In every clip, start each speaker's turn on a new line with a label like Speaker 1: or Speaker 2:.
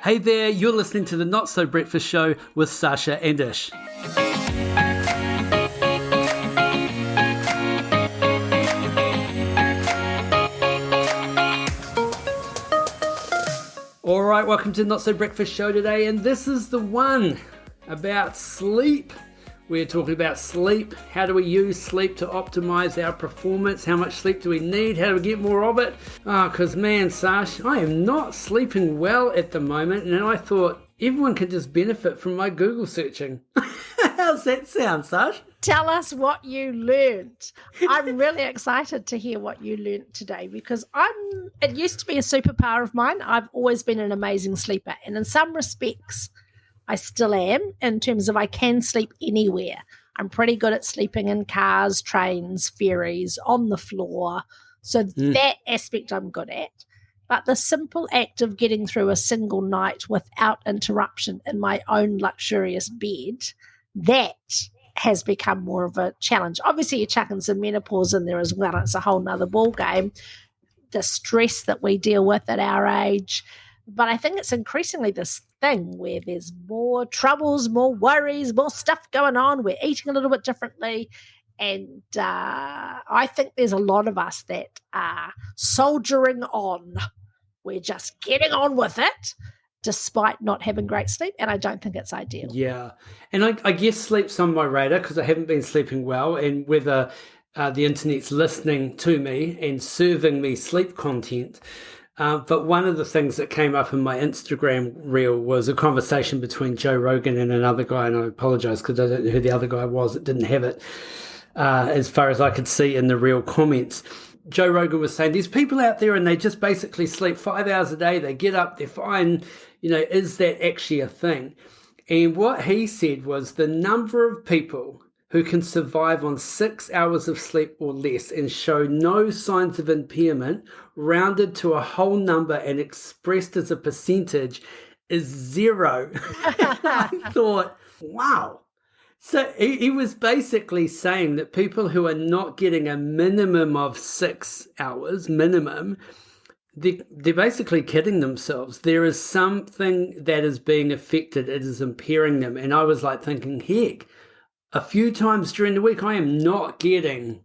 Speaker 1: Hey there, you're listening to the Not So Breakfast Show with Sasha and Ish. All right, welcome to the Not So Breakfast Show today, and this is the one about sleep. We're talking about sleep. How do we use sleep to optimize our performance? How much sleep do we need? How do we get more of it? Because man, Sash, I am not sleeping well at the moment, and I thought everyone could just benefit from my Google searching. How's that sound, Sash?
Speaker 2: Tell us what you learned. I'm really excited to hear what you learned today because it used to be a superpower of mine. I've always been an amazing sleeper, and in some respects, I still am in terms of I can sleep anywhere. I'm pretty good at sleeping in cars, trains, ferries, on the floor. So that aspect I'm good at. But the simple act of getting through a single night without interruption in my own luxurious bed, that has become more of a challenge. Obviously, you're chucking some menopause in there as well. It's a whole nother ball game. The stress that we deal with at our age. But I think it's increasingly this thing where there's more troubles, more worries, more stuff going on. We're eating a little bit differently. And I think there's a lot of us that are soldiering on. We're just getting on with it despite not having great sleep. And I don't think it's ideal.
Speaker 1: Yeah. And I guess sleep's on my radar because I haven't been sleeping well. And whether the internet's listening to me and serving me sleep content. But one of the things that came up in my Instagram reel was a conversation between Joe Rogan and another guy, and I apologize because I don't know who the other guy was that didn't have it as far as I could see in the real comments. Joe Rogan was saying, there's people out there and they just basically sleep 5 hours a day, they get up, they're fine, is that actually a thing? And what he said was the number of people who can survive on 6 hours of sleep or less and show no signs of impairment, rounded to a whole number and expressed as a percentage, is zero. I thought, wow. So he was basically saying that people who are not getting a minimum of 6 hours, they're basically kidding themselves. There is something that is being affected. It is impairing them. And I was like thinking, heck, a few times during the week, I am not getting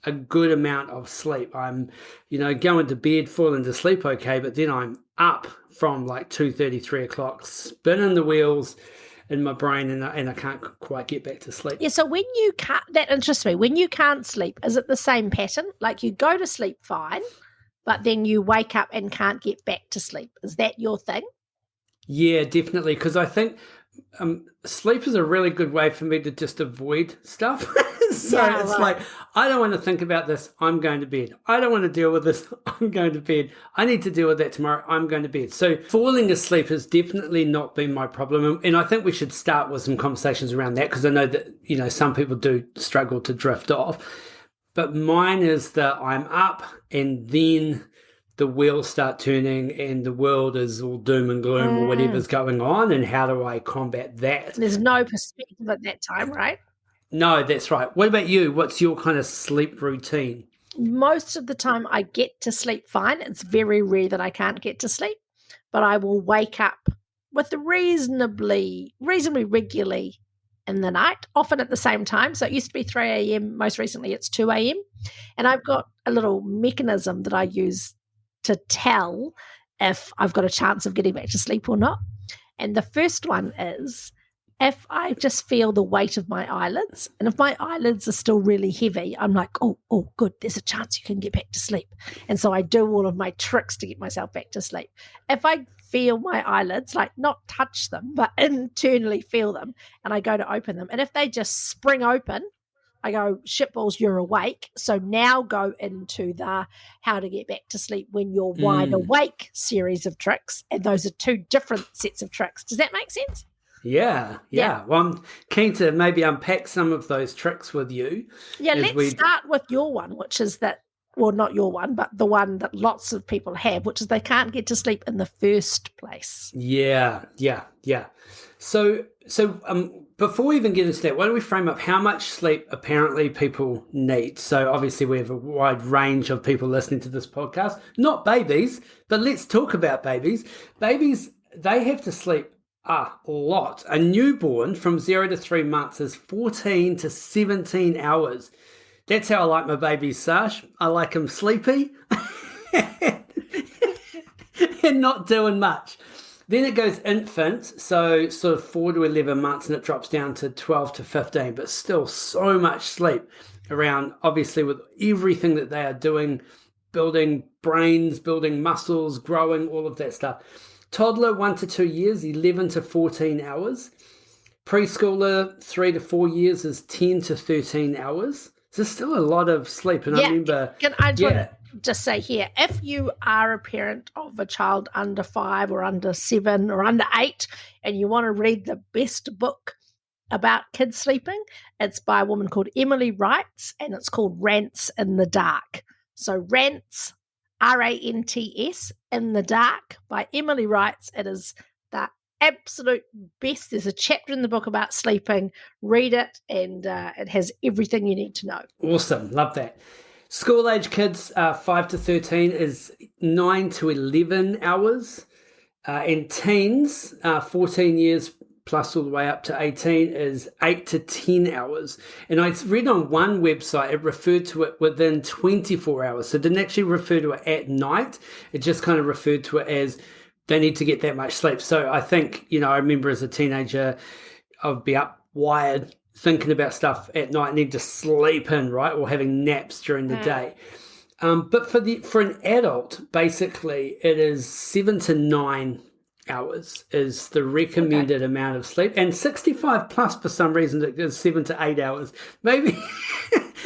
Speaker 1: a good amount of sleep. I'm, going to bed, falling to sleep okay, but then I'm up from like 2:30, 3 o'clock, spinning the wheels in my brain, and I can't quite get back to sleep.
Speaker 2: Yeah, so when you can't, that interests me. When you can't sleep, is it the same pattern? Like you go to sleep fine, but then you wake up and can't get back to sleep. Is that your thing?
Speaker 1: Yeah, definitely, because I think sleep is a really good way for me to just avoid stuff. So it's like, I don't want to think about this, I'm going to bed. I don't want to deal with this, I'm going to bed. I need to deal with that tomorrow, I'm going to bed. So falling asleep has definitely not been my problem. And I think we should start with some conversations around that because I know that, some people do struggle to drift off. But mine is that I'm up and then the wheels start turning and the world is all doom and gloom or whatever's going on, and how do I combat that?
Speaker 2: There's no perspective at that time, right?
Speaker 1: No, that's right. What about you? What's your kind of sleep routine?
Speaker 2: Most of the time I get to sleep fine. It's very rare that I can't get to sleep, but I will wake up with reasonably regularly in the night, often at the same time. So it used to be 3 a.m. Most recently it's 2 a.m. And I've got a little mechanism that I use to tell if I've got a chance of getting back to sleep or not. And the first one is if I just feel the weight of my eyelids, and if my eyelids are still really heavy, I'm like, oh, good, there's a chance you can get back to sleep. And so I do all of my tricks to get myself back to sleep. If I feel my eyelids, like not touch them, but internally feel them, and I go to open them, and if they just spring open, I go, shitballs, you're awake. So now go into the how to get back to sleep when you're wide awake series of tricks. And those are two different sets of tricks. Does that make sense?
Speaker 1: Yeah. Well, I'm keen to maybe unpack some of those tricks with you.
Speaker 2: Yeah, let's start with your one, which is that, well, not your one, but the one that lots of people have, which is they can't get to sleep in the first place.
Speaker 1: Yeah. So before we even get into that, why don't we frame up how much sleep apparently people need? So obviously we have a wide range of people listening to this podcast, not babies, but let's talk about babies. Babies they have to sleep a lot. A newborn from 0 to 3 months is 14 to 17 hours. That's how I like my babies, Sash. I like them sleepy and not doing much. Then it goes infant, so sort of 4 to 11 months, and it drops down to 12 to 15, but still so much sleep around, obviously, with everything that they are doing, building brains, building muscles, growing, all of that stuff. Toddler, 1 to 2 years, 11 to 14 hours. Preschooler, 3 to 4 years, is 10 to 13 hours. So there's still a lot of sleep. And I remember...
Speaker 2: Just say here, if you are a parent of a child under 5 or under 7 or under 8 and you want to read the best book about kids sleeping, it's by a woman called Emily Wrights, and it's called Rants in the Dark. So Rants, Rants, in the Dark by Emily Wrights. It is the absolute best. There's a chapter in the book about sleeping. Read it, and it has everything you need to know.
Speaker 1: Awesome. Love that. School age kids, 5 to 13 is 9 to 11 hours. And teens, 14 years plus all the way up to 18 is 8 to 10 hours. And I read on one website, it referred to it within 24 hours. So it didn't actually refer to it at night. It just kind of referred to it as they need to get that much sleep. So I think, I remember as a teenager, I'd be up wired, thinking about stuff at night, need to sleep in, right? Or having naps during the day. But for an adult, basically, it is 7 to 9 hours is the recommended amount of sleep. And 65 plus, for some reason, it is 7 to 8 hours. Maybe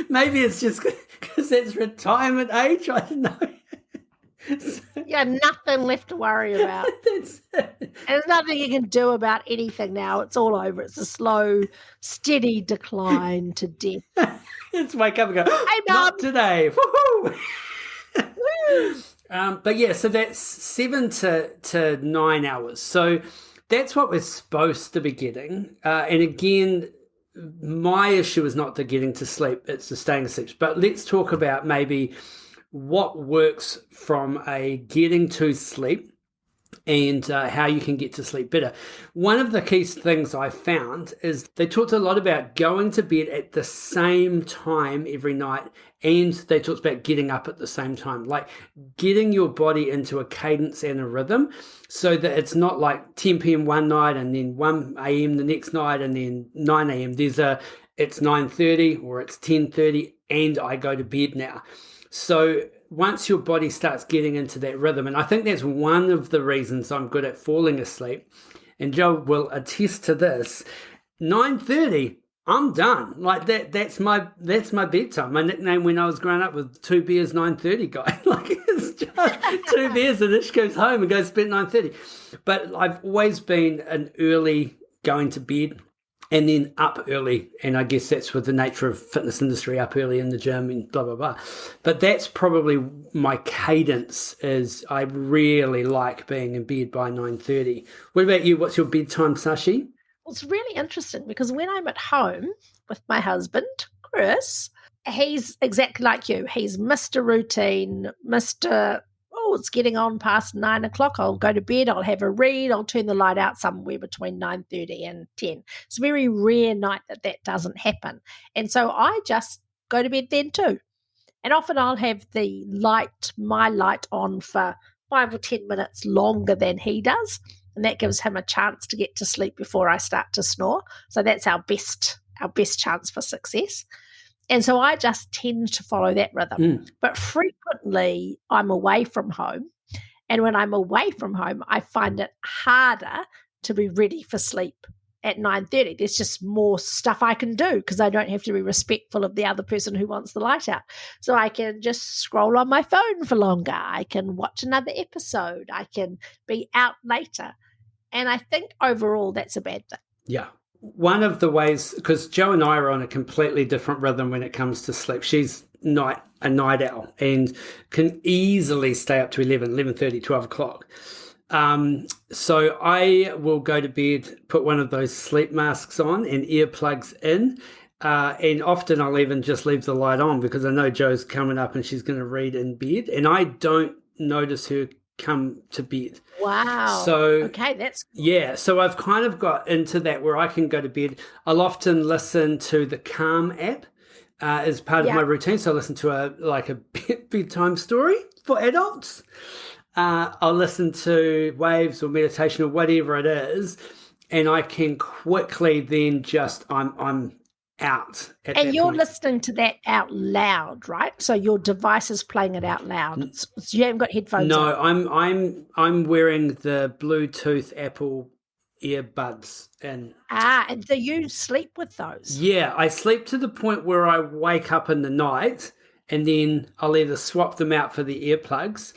Speaker 1: it's just because that's retirement age. I don't know.
Speaker 2: Yeah, nothing left to worry about. There's nothing you can do about anything now. It's all over. It's a slow, steady decline to death.
Speaker 1: Just wake up and go, hey, Mom. Not today. But yeah, so that's 7 to 9 hours. So that's what we're supposed to be getting. And again, my issue is not the getting to sleep, it's the staying asleep. But let's talk about maybe what works from a getting to sleep and how you can get to sleep better. One of the key things I found is they talked a lot about going to bed at the same time every night, and they talked about getting up at the same time, like getting your body into a cadence and a rhythm so that it's not like 10 p.m. one night and then 1 a.m. the next night and then 9 a.m. It's 9:30 or it's 10:30 and I go to bed now. So once your body starts getting into that rhythm, and I think that's one of the reasons I'm good at falling asleep, and Joe will attest to this, 9:30, I'm done. Like that's my bedtime. My nickname when I was growing up was 2 beers 9:30 guy. Like it's just 2 beers and Ish goes home and goes to bed at 9:30. But I've always been an early going to bed and then up early, and I guess that's with the nature of fitness industry, up early in the gym and blah, blah, blah. But that's probably my cadence, is I really like being in bed by 9:30. What about you? What's your bedtime, Sashi?
Speaker 2: Well, it's really interesting because when I'm at home with my husband, Chris, he's exactly like you. He's Mr. Routine, Mr. It's getting on past 9 o'clock. I'll go to bed. I'll have a read. I'll turn the light out somewhere between 9:30 and 10. It's a very rare night that doesn't happen. And so I just go to bed then too. And often I'll have my light on for 5 or 10 minutes longer than he does. And that gives him a chance to get to sleep before I start to snore. So that's our best chance for success. And so I just tend to follow that rhythm. But frequently I'm away from home. And when I'm away from home, I find it harder to be ready for sleep at 9:30. There's just more stuff I can do because I don't have to be respectful of the other person who wants the light out. So I can just scroll on my phone for longer. I can watch another episode. I can be out later. And I think overall that's a bad thing.
Speaker 1: Yeah. One of the ways, because Joe and I are on a completely different rhythm when it comes to sleep. She's a night owl and can easily stay up to 11:30, 12 o'clock. So I will go to bed, put one of those sleep masks on and earplugs in. And often I'll even just leave the light on because I know Joe's coming up and she's going to read in bed. And I don't notice her come to bed.
Speaker 2: Wow.
Speaker 1: So
Speaker 2: Okay, that's
Speaker 1: yeah, so I've kind of got into that where I can go to bed. I'll often listen to the Calm app as part of my routine. So I listen to a bedtime story for adults. I'll listen to waves or meditation or whatever it is, and I can quickly then just I'm out at
Speaker 2: And
Speaker 1: that
Speaker 2: you're
Speaker 1: point.
Speaker 2: listening to that out loud, right? So your device is playing it out loud. So you haven't got headphones
Speaker 1: No,
Speaker 2: on.
Speaker 1: I'm wearing the Bluetooth Apple earbuds and
Speaker 2: And do you sleep with those?
Speaker 1: yeah, I sleep to the point where I wake up in the night and then I'll either swap them out for the earplugs,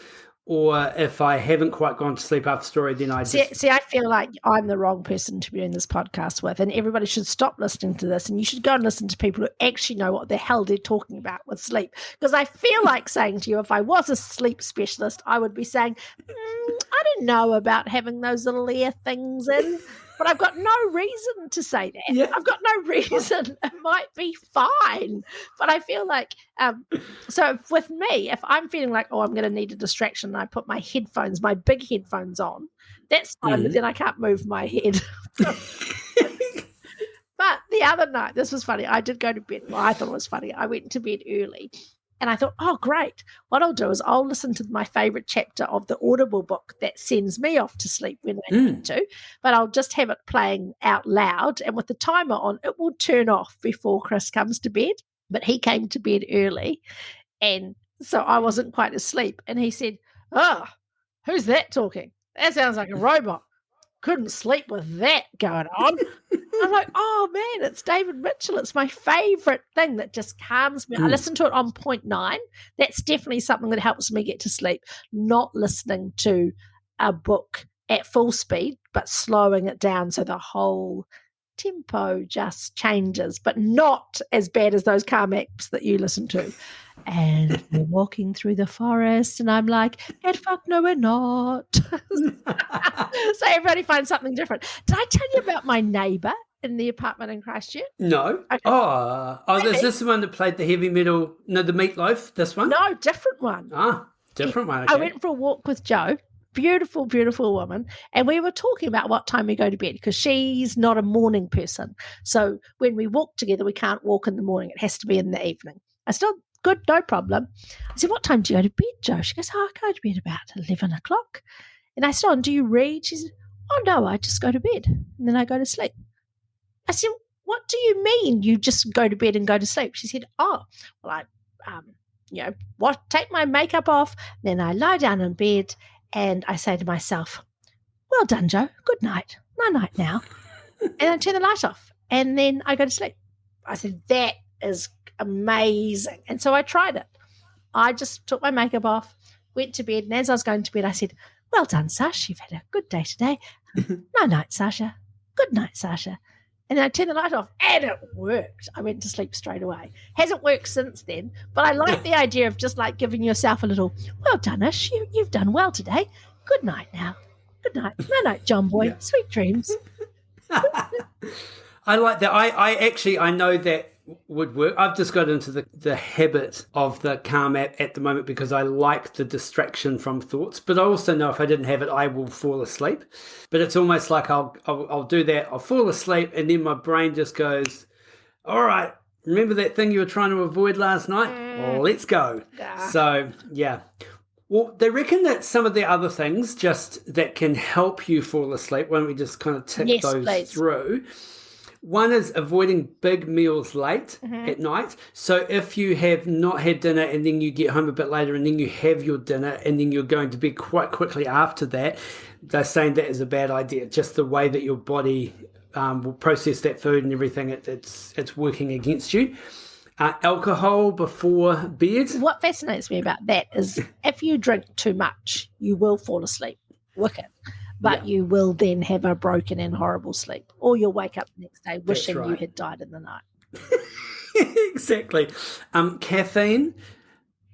Speaker 1: or if I haven't quite gone to sleep after story, then I just
Speaker 2: See, I feel like I'm the wrong person to be doing this podcast with, and everybody should stop listening to this, and you should go and listen to people who actually know what the hell they're talking about with sleep. Because I feel like saying to you, if I was a sleep specialist, I would be saying, I don't know about having those little ear things in, but I've got no reason to say that.
Speaker 1: Yeah.
Speaker 2: I've got no reason. It might be fine, but I feel like so with me, if I'm feeling like, oh, I'm going to need a distraction, and I put my headphones, my big headphones on, that's fine, but then I can't move my head. But the other night, this was funny. I did go to bed. Well, I thought it was funny. I went to bed early. And I thought, oh, great. What I'll do is I'll listen to my favorite chapter of the Audible book that sends me off to sleep when I need to. But I'll just have it playing out loud. And with the timer on, it will turn off before Chris comes to bed. But he came to bed early. And so I wasn't quite asleep. And he said, oh, who's that talking? That sounds like a robot. Couldn't sleep with that going on. I'm like, oh man, it's David Mitchell. It's my favorite thing that just calms me. I listen to it on 0.9. That's definitely something that helps me get to sleep. Not listening to a book at full speed, but slowing it down so the whole tempo just changes, but not as bad as those calm apps that you listen to. And we're walking through the forest, and I'm like, get fucked, no, we're not. So everybody finds something different. Did I tell you about my neighbour in the apartment in Christchurch?
Speaker 1: No.
Speaker 2: Okay.
Speaker 1: Oh,
Speaker 2: Really?
Speaker 1: is this the one that played the heavy metal? No, the Meatloaf. This one?
Speaker 2: No, different one.
Speaker 1: Different one. Okay.
Speaker 2: I went for a walk with Jo. Beautiful, beautiful woman. And we were talking about what time we go to bed because she's not a morning person. So when we walk together, we can't walk in the morning. It has to be in the evening. I still, good, no problem. I said, what time do you go to bed, Jo? She goes, oh, I go to bed about 11 o'clock. And I said, oh, do you read? She said, oh, no, I just go to bed and then I go to sleep. I said, what do you mean you just go to bed and go to sleep? She said, oh, well, I take my makeup off, then I lie down in bed and I say to myself, well done, Jo. Good night. Night now. And I turn the light off and then I go to sleep. I said, that is amazing. And so I tried it. I just took my makeup off, went to bed, and as I was going to bed, I said, well done, Sash. You've had a good day today. Night, Sasha. Good night, Sasha. And then I turned the light off, and it worked. I went to sleep straight away. Hasn't worked since then, but I like the idea of just like giving yourself a little, well done, Ish. You've done well today. Good night now. Good night. Night, John boy. Yeah. Sweet dreams.
Speaker 1: I like that. I know that would work. I've just got into the habit of the Calm app at the moment because I like the distraction from thoughts, but I also know if I didn't have it, I will fall asleep. But it's almost like I'll do that. I'll fall asleep and then my brain just goes, all right, remember that thing you were trying to avoid last night? Let's go. Yeah. So, yeah. Well, they reckon that some of the other things just that can help you fall asleep, why don't we just kind of tick those through? One is avoiding big meals late at night. So if you have not had dinner and then you get home a bit later and then you have your dinner and then you're going to bed quite quickly after that, they're saying that is a bad idea. Just the way that your body will process that food and everything, it's working against you. Alcohol before bed.
Speaker 2: What fascinates me about that is if you drink too much, you will fall asleep. Wicked. But you will then have a broken and horrible sleep. Or you'll wake up the next day wishing you had died in the night.
Speaker 1: Exactly. Caffeine,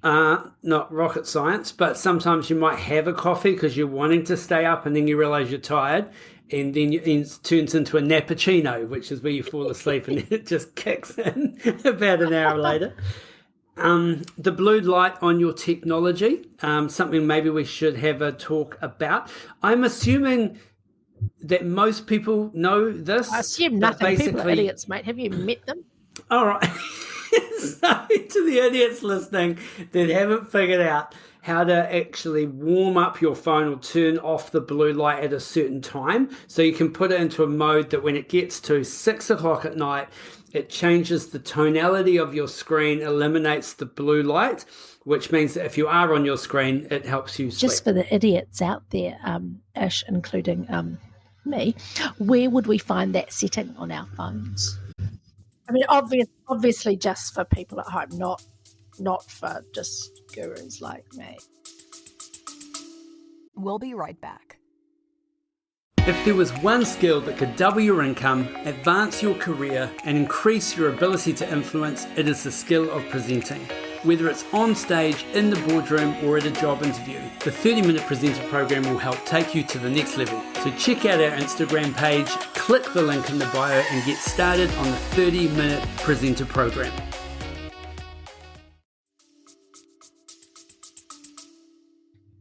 Speaker 1: not rocket science, but sometimes you might have a coffee because you're wanting to stay up and then you realise you're tired. And then it turns into a nappuccino, which is where you fall asleep and then it just kicks in about an hour later. The blue light on your technology, something maybe we should have a talk about. I'm assuming that most people know this.
Speaker 2: I assume nothing. People are idiots, mate. Have you met them?
Speaker 1: All right. So to the idiots listening that haven't figured out how to actually warm up your phone or turn off the blue light at a certain time, so you can put it into a mode that when it gets to 6 o'clock at night, it changes the tonality of your screen, eliminates the blue light, which means that if you are on your screen, it helps you sleep.
Speaker 2: Just for the idiots out there, Ish, including me, where would we find that setting on our phones? I mean, obviously just for people at home, not for just gurus like me.
Speaker 3: We'll be right back.
Speaker 1: If there was one skill that could double your income, advance your career, and increase your ability to influence, it is the skill of presenting. Whether it's on stage, in the boardroom, or at a job interview, the 30-Minute Presenter program will help take you to the next level. So check out our Instagram page, click the link in the bio, and get started on the 30-Minute Presenter program.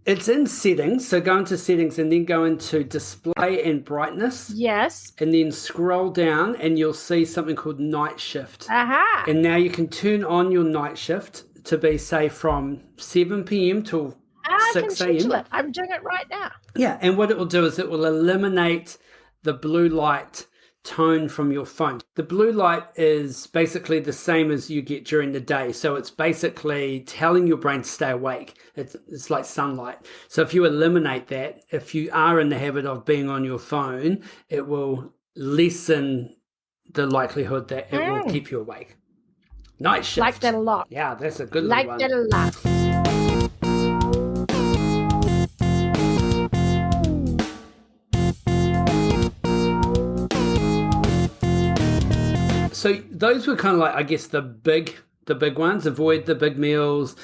Speaker 1: It's in settings, so go into settings and then go into display and brightness.
Speaker 2: Yes.
Speaker 1: And then scroll down and you'll see something called night shift.
Speaker 2: Aha.
Speaker 1: And now you can turn on your night shift to be, say, from 7 p.m. till 6 a.m.
Speaker 2: I'm doing it right now.
Speaker 1: Yeah, and what it will do is it will eliminate the blue light tone from your phone. The blue light is basically the same as you get during the day. So it's basically telling your brain to stay awake. It's like sunlight. So if you eliminate that, if you are in the habit of being on your phone, it will lessen the likelihood that it will keep you awake. Night shift.
Speaker 2: Like that a lot.
Speaker 1: Yeah, that's a good one.
Speaker 2: Like that a lot.
Speaker 1: So those were kind of like, I guess, the big ones. Avoid the big meals,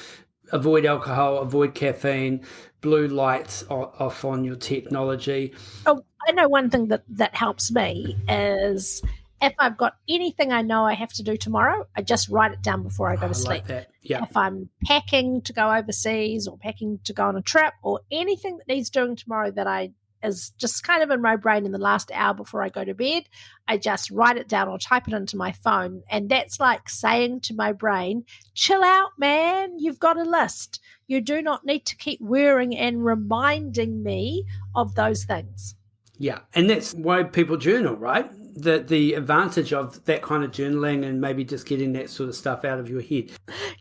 Speaker 1: avoid alcohol, avoid caffeine, blue lights off on your technology.
Speaker 2: Oh, I know one thing that helps me is if I've got anything I know I have to do tomorrow, I just write it down before I go to sleep.
Speaker 1: Like that. Yeah.
Speaker 2: If I'm packing to go overseas or packing to go on a trip or anything that needs doing tomorrow that is just kind of in my brain in the last hour before I go to bed, I just write it down or type it into my phone. And that's like saying to my brain, chill out, man, you've got a list. You do not need to keep worrying and reminding me of those things.
Speaker 1: Yeah, and that's why people journal, right? The advantage of that kind of journaling and maybe just getting that sort of stuff out of your head.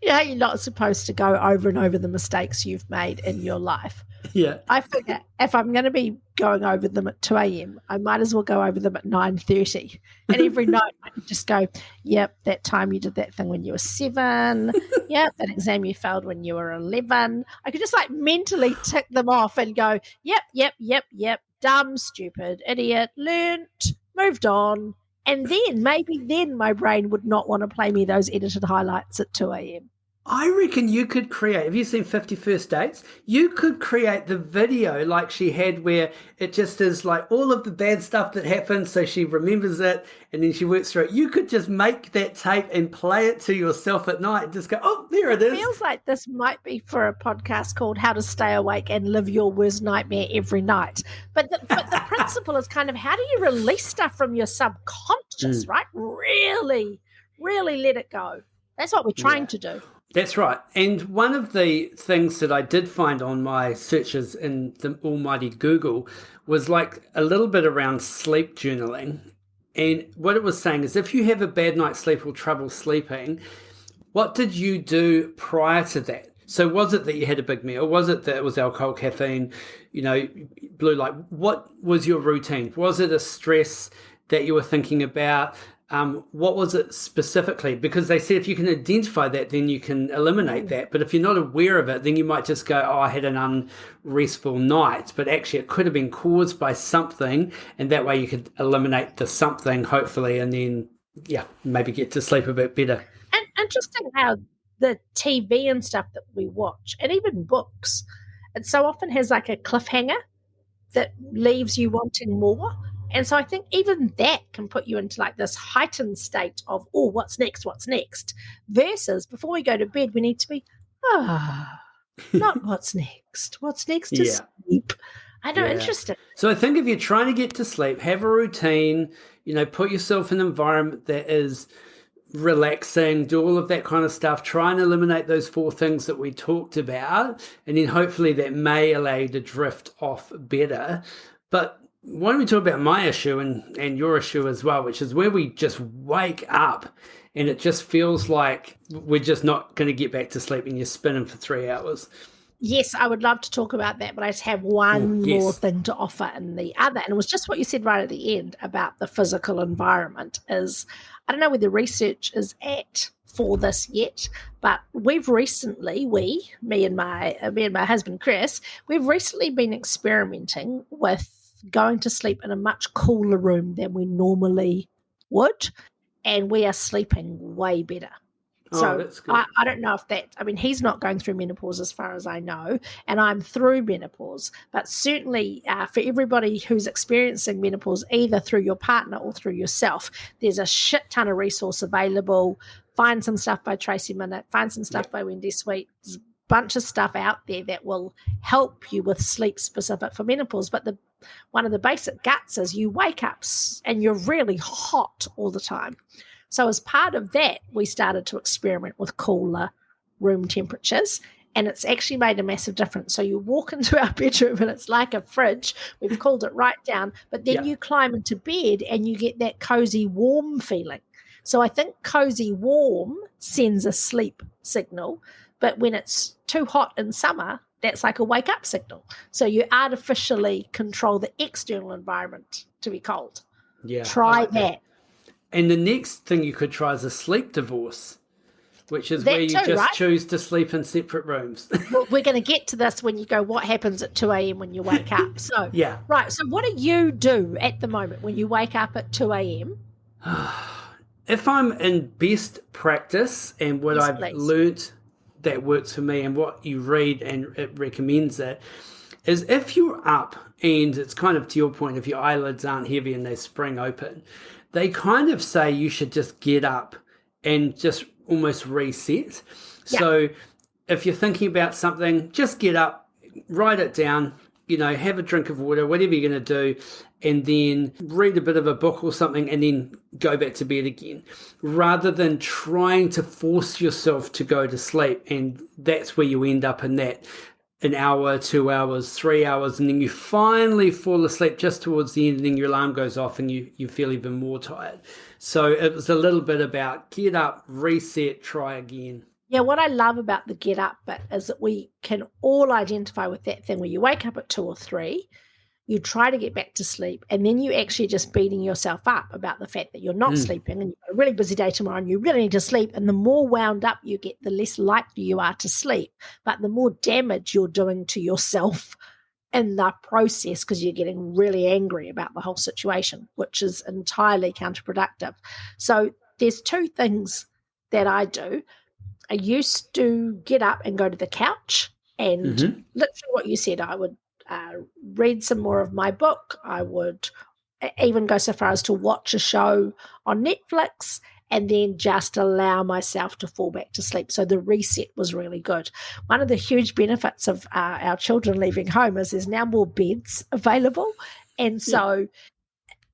Speaker 2: Yeah, you're not supposed to go over and over the mistakes you've made in your life.
Speaker 1: Yeah.
Speaker 2: I figure if I'm going to be going over them at 2 a.m., I might as well go over them at 9:30. And every night I can just go, yep, that time you did that thing when you were 7. Yep, that exam you failed when you were 11. I could just like mentally tick them off and go, yep, dumb, stupid, idiot, learnt, moved on. And then maybe my brain would not want to play me those edited highlights at 2 a.m.
Speaker 1: I reckon you could create, have you seen 50 First Dates? You could create the video like she had where it just is like all of the bad stuff that happened, so she remembers it and then she works through it. You could just make that tape and play it to yourself at night and just go, oh, there it is.
Speaker 2: It feels like this might be for a podcast called How to Stay Awake and Live Your Worst Nightmare Every Night. But the principle is kind of how do you release stuff from your subconscious, right? Really, really let it go. That's what we're trying to do.
Speaker 1: That's right. And one of the things that I did find on my searches in the almighty Google was like a little bit around sleep journaling. And what it was saying is if you have a bad night's sleep or trouble sleeping, what did you do prior to that? So was it that you had a big meal? Was it that it was alcohol, caffeine, blue light? What was your routine? Was it a stress that you were thinking about? What was it specifically? Because they said if you can identify that, then you can eliminate that. But if you're not aware of it, then you might just go, oh, I had an unrestful night. But actually, it could have been caused by something. And that way you could eliminate the something, hopefully, and then, maybe get to sleep a bit better.
Speaker 2: And interesting how the TV and stuff that we watch, and even books, it so often has like a cliffhanger that leaves you wanting more. And so I think even that can put you into like this heightened state of, oh, what's next? What's next? Versus before we go to bed, we need to be, not what's next. What's next is sleep. I know, interesting.
Speaker 1: So I think if you're trying to get to sleep, have a routine, put yourself in an environment that is relaxing, do all of that kind of stuff, try and eliminate those 4 things that we talked about, and then hopefully that may allow you to drift off better. But why don't we talk about my issue and your issue as well, which is where we just wake up and it just feels like we're just not going to get back to sleep and you're spinning for 3 hours.
Speaker 2: Yes, I would love to talk about that, but I just have one more thing to offer in the other. And it was just what you said right at the end about the physical environment is, I don't know where the research is at for this yet, but we've recently, me and my husband, Chris, we've recently been experimenting with going to sleep in a much cooler room than we normally would. And we are sleeping way better. So
Speaker 1: that's good.
Speaker 2: I don't know if that, I mean, he's not going through menopause as far as I know, and I'm through menopause. But certainly for everybody who's experiencing menopause, either through your partner or through yourself, there's a shit ton of resource available. Find some stuff by Tracy Minute, find some stuff by Wendy Sweet. There's a bunch of stuff out there that will help you with sleep specific for menopause. But one of the basic guts is you wake up and you're really hot all the time. So as part of that, we started to experiment with cooler room temperatures, and it's actually made a massive difference. So you walk into our bedroom and it's like a fridge. We've cooled it right down, but then you climb into bed and you get that cozy warm feeling. So I think cozy warm sends a sleep signal, but when it's too hot in summer, that's like a wake up signal. So you artificially control the external environment to be cold.
Speaker 1: Yeah,
Speaker 2: Try that.
Speaker 1: And the next thing you could try is a sleep divorce, which is where you just choose to sleep in separate rooms.
Speaker 2: Well, we're going to get to this when you go, what happens at 2 a.m. when you wake up? So, right. So what do you do at the moment when you wake up at 2 a.m.?
Speaker 1: If I'm in best practice and what I've learnt that works for me and what you read and it recommends it, is if you're up and it's kind of to your point, if your eyelids aren't heavy and they spring open, they kind of say you should just get up and just almost reset. Yeah. So if you're thinking about something, just get up, write it down, have a drink of water, whatever you're going to do, and then read a bit of a book or something and then go back to bed again, rather than trying to force yourself to go to sleep. And that's where you end up in that an hour, 2 hours, 3 hours, and then you finally fall asleep just towards the end, and then your alarm goes off and you feel even more tired. So it was a little bit about get up, reset, try again.
Speaker 2: Yeah, what I love about the get up bit is that we can all identify with that thing where you wake up at 2 or 3, you try to get back to sleep, and then you actually just beating yourself up about the fact that you're not sleeping and you've got a really busy day tomorrow and you really need to sleep. And the more wound up you get, the less likely you are to sleep, but the more damage you're doing to yourself in the process because you're getting really angry about the whole situation, which is entirely counterproductive. So there's 2 things that I do. I used to get up and go to the couch and literally what you said, I would read some more of my book. I would even go so far as to watch a show on Netflix and then just allow myself to fall back to sleep. So the reset was really good. One of the huge benefits of our children leaving home is there's now more beds available. And so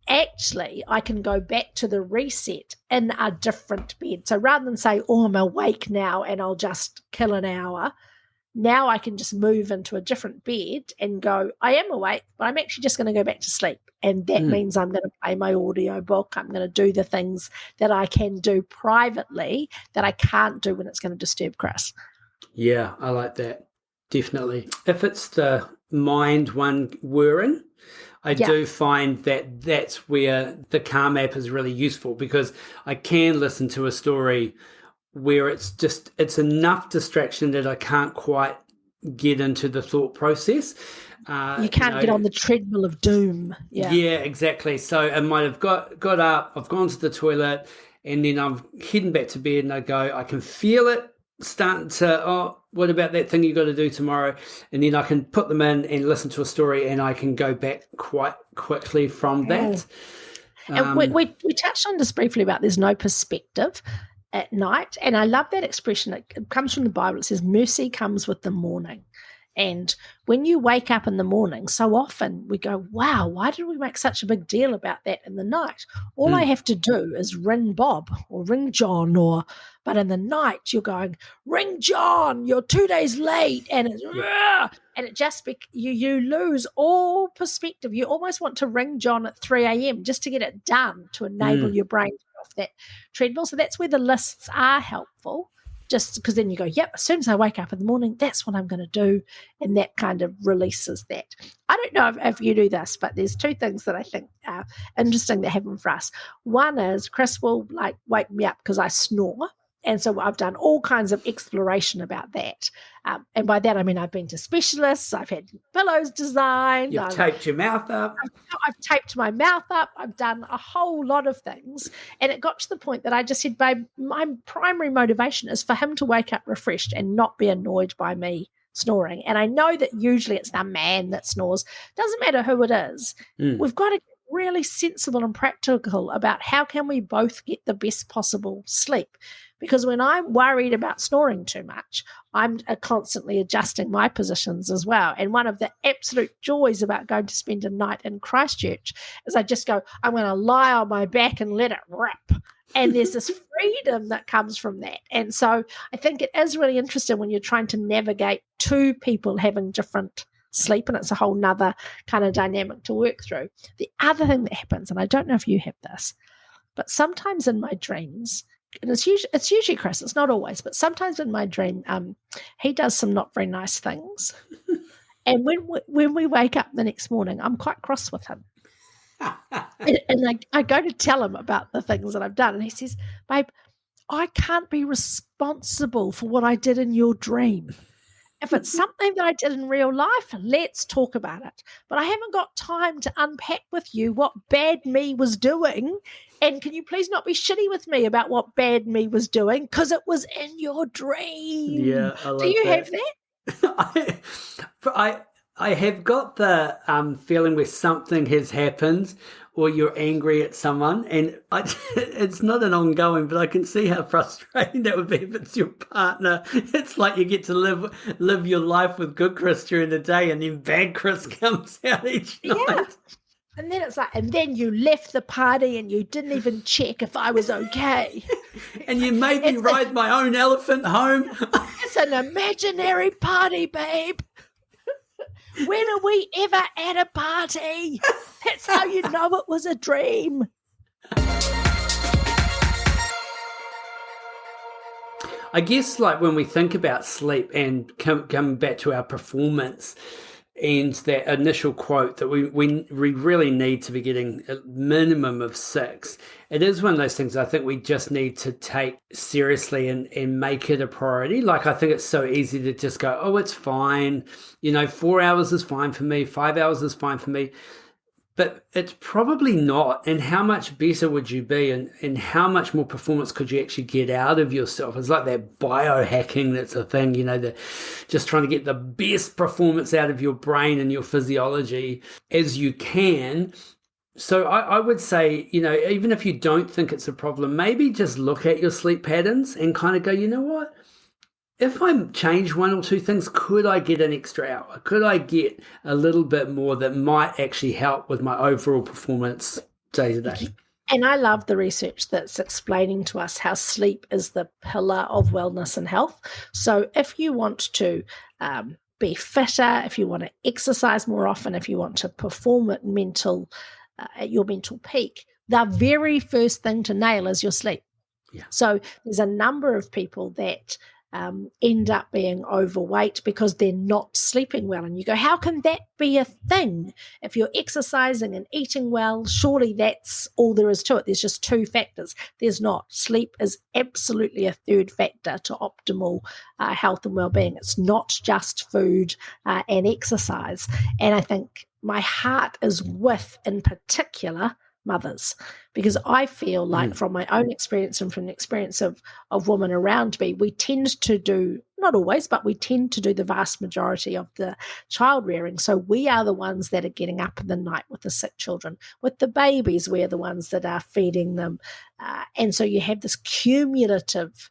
Speaker 2: actually I can go back to the reset in a different bed. So rather than say, oh, I'm awake now and I'll just kill an hour, now I can just move into a different bed and go, I am awake, but I'm actually just going to go back to sleep. And that means I'm going to play my audio book. I'm going to do the things that I can do privately that I can't do when it's going to disturb Chris.
Speaker 1: Yeah, I like that. Definitely. If it's the mind one whirring, I do find that that's where the Calm app is really useful, because I can listen to a story where it's enough distraction that I can't quite get into the thought process.
Speaker 2: You can't get on the treadmill of doom. Yeah,
Speaker 1: exactly. So I might have got up, I've gone to the toilet, and then I'm heading back to bed and I go, I can feel it starting to, oh, what about that thing you got to do tomorrow? And then I can put them in and listen to a story, and I can go back quite quickly from that.
Speaker 2: And we touched on this briefly about there's no perspective at night. And I love that expression. It comes from the Bible. It says, mercy comes with the morning. And when you wake up in the morning, so often we go, wow, why did we make such a big deal about that in the night? All I have to do is ring Bob or ring John, but in the night you're going, ring John, you're 2 days late. And it just, you lose all perspective. You almost want to ring John at 3 a.m. just to get it done, to enable your brain to get off that treadmill. So that's where the lists are helpful. Just because then you go, yep, as soon as I wake up in the morning, that's what I'm going to do. And that kind of releases that. I don't know if you do this, but there's two things that I think are interesting that happen for us. One is Chris will wake me up because I snore. And so I've done all kinds of exploration about that. And by that, I mean, I've been to specialists. I've had pillows designed.
Speaker 1: You've taped your mouth up.
Speaker 2: I've taped my mouth up. I've done a whole lot of things. And it got to the point that I just said, babe, my primary motivation is for him to wake up refreshed and not be annoyed by me snoring. And I know that usually it's the man that snores. Doesn't matter who it is. We've got to get really sensible and practical about how can we both get the best possible sleep. Because when I'm worried about snoring too much, I'm constantly adjusting my positions as well. And one of the absolute joys about going to spend a night in Christchurch is I just go, I'm going to lie on my back and let it rip. And there's this freedom that comes from that. And so I think it is really interesting when you're trying to navigate two people having different sleep, and it's a whole nother kind of dynamic to work through. The other thing that happens, and I don't know if you have this, but sometimes in my dreams, and it's usually Chris, it's not always, but sometimes in my dream, he does some not very nice things. And when we wake up the next morning, I'm quite cross with him. and I go to tell him about the things that I've done. And he says, babe, I can't be responsible for what I did in your dream. If it's something that I did in real life, let's talk about it. But I haven't got time to unpack with you what bad me was doing. And can you please not be shitty with me about what bad me was doing? Because it was in your dream.
Speaker 1: Yeah, I love
Speaker 2: Do you
Speaker 1: that.
Speaker 2: have that?
Speaker 1: I have got the feeling where something has happened or you're angry at someone, and it's not an ongoing, but I can see how frustrating that would be if it's your partner. It's like you get to live your life with good Chris during the day, and then bad Chris comes out each night.
Speaker 2: Yeah. And then it's like, and then you left the party and you didn't even check if I was okay.
Speaker 1: And you made me ride my own elephant home.
Speaker 2: It's an imaginary party, babe. When are we ever at a party? That's how you know it was a dream.
Speaker 1: I guess like when we think about sleep and coming back to our performance and that initial quote that we really need to be getting a minimum of 6, it is one of those things I think we just need to take seriously and make it a priority. Like I think it's so easy to just go, oh, it's fine. 4 hours is fine for me. 5 hours is fine for me. But it's probably not. And how much better would you be? And how much more performance could you actually get out of yourself? It's like that biohacking that's a thing, just trying to get the best performance out of your brain and your physiology as you can. So I would say, even if you don't think it's a problem, maybe just look at your sleep patterns and kind of go, you know what? If I change one or two things, could I get an extra hour? Could I get a little bit more that might actually help with my overall performance day to day?
Speaker 2: And I love the research that's explaining to us how sleep is the pillar of wellness and health. So if you want to be fitter, if you want to exercise more often, if you want to perform at your mental peak, the very first thing to nail is your sleep.
Speaker 1: Yeah.
Speaker 2: So there's a number of people that end up being overweight because they're not sleeping well. And you go, how can that be a thing? If you're exercising and eating well, surely that's all there is to it. There's just 2 factors. There's not. Sleep is absolutely a third factor to optimal health and well-being. It's not just food and exercise. And I think my heart is with, in particular, mothers, because I feel like from my own experience and from the experience of women around me, we tend to do, not always, but we tend to do the vast majority of the child rearing. So we are the ones that are getting up in the night with the sick children. With the babies, we're the ones that are feeding them. And so you have this cumulative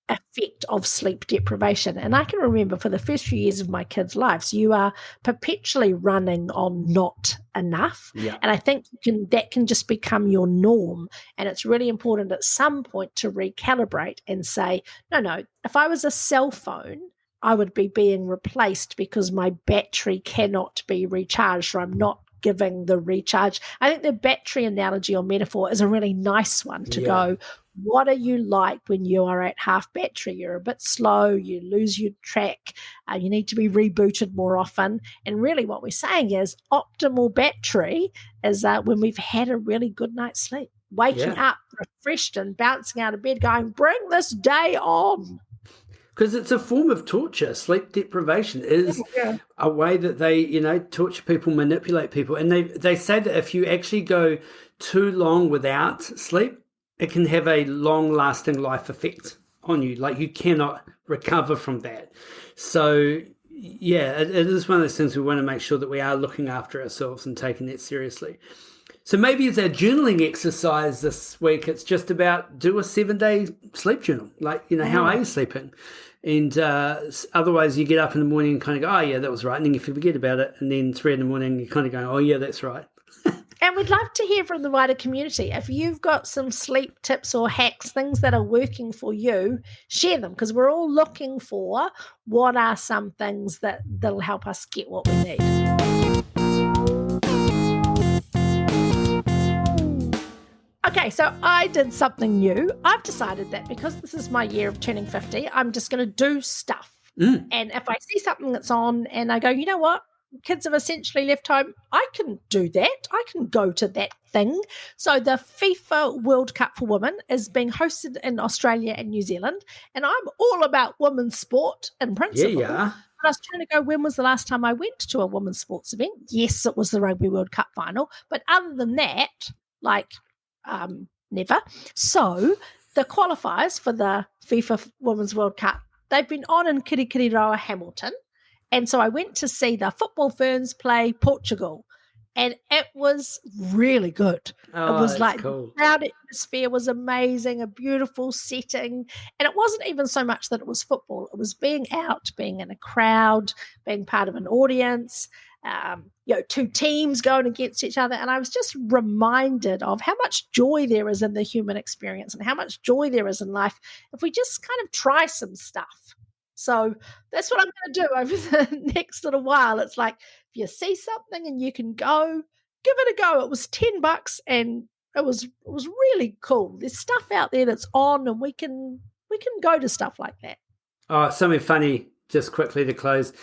Speaker 2: effect of sleep deprivation. And I can remember for the first few years of my kids' lives, you are perpetually running on not enough. And I think that can just become your norm. And it's really important at some point to recalibrate and say, no, if I was a cell phone, I would be being replaced because my battery cannot be recharged, or I'm not giving the recharge. I think the battery analogy or metaphor is a really nice one to go, what are you like when you are at half battery? You're a bit slow, you lose your track, you need to be rebooted more often. And really what we're saying is optimal battery is when we've had a really good night's sleep, waking up refreshed and bouncing out of bed going, bring this day on.
Speaker 1: Because it's a form of torture. Sleep deprivation is a way that they, torture people, manipulate people. And they say that if you actually go too long without sleep, it can have a long-lasting life effect on you. Like, you cannot recover from that. So, it is one of those things we want to make sure that we are looking after ourselves and taking that seriously. So maybe it's our journaling exercise this week. It's just about do a 7-day sleep journal. Like, how are you sleeping? And otherwise you get up in the morning and kind of go, oh, yeah, that was right. And then you forget about it. And then 3 a.m, you kind of go, oh, yeah, that's right.
Speaker 2: And we'd love to hear from the wider community. If you've got some sleep tips or hacks, things that are working for you, share them, because we're all looking for what are some things that'll help us get what we need. Okay, so I did something new. I've decided that because this is my year of turning 50, I'm just going to do stuff. And if I see something that's on and I go, you know what? Kids have essentially left home, I can do that. I can go to that thing. So the FIFA World Cup for Women is being hosted in Australia and New Zealand. And I'm all about women's sport in principle.
Speaker 1: Yeah.
Speaker 2: But I was trying to go, when was the last time I went to a women's sports event? Yes, it was the Rugby World Cup final. But other than that, never. So the qualifiers for the FIFA Women's World Cup, they've been on in Kirikiriroa, Hamilton. And so I went to see the Football Ferns play Portugal, and it was really good.
Speaker 1: Oh,
Speaker 2: it was like
Speaker 1: cool.
Speaker 2: The crowd atmosphere was amazing, a beautiful setting. And it wasn't even so much that it was football. It was being out, being in a crowd, being part of an audience, two teams going against each other. And I was just reminded of how much joy there is in the human experience and how much joy there is in life if we just kind of try some stuff. So that's what I'm going to do over the next little while. It's like, if you see something and you can go, give it a go. It was $10 and it was really cool. There's stuff out there that's on, and we can go to stuff like that.
Speaker 1: Oh, something funny, just quickly to close.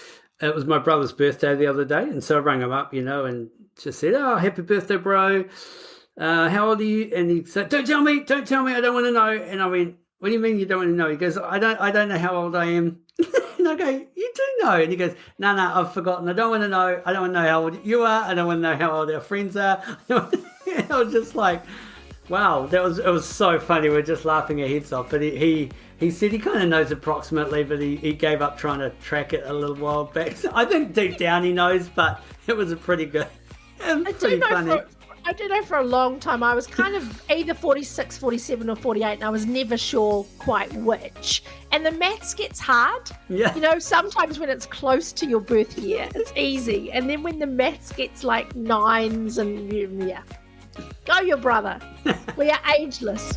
Speaker 1: It was my brother's birthday the other day, and so I rang him up, and just said, oh, happy birthday, bro. How old are you? And he said, don't tell me, I don't want to know. And I went, what do you mean you don't want to know? He goes, I don't know how old I am. And I go, you do know. And he goes, no, I've forgotten. I don't want to know. I don't want to know how old you are. I don't want to know how old our friends are. And I was just like, wow, it was so funny. We're just laughing our heads off. But he said he kind of knows approximately, but he gave up trying to track it a little while back. So I think deep down he knows, but it was a pretty good, pretty funny.
Speaker 2: I do know for a long time I was kind of either 46, 47 or 48, and I was never sure quite which. And the maths gets hard.
Speaker 1: Yeah.
Speaker 2: Sometimes when it's close to your birth year, it's easy. And then when the maths gets like nines and go your brother. We are ageless.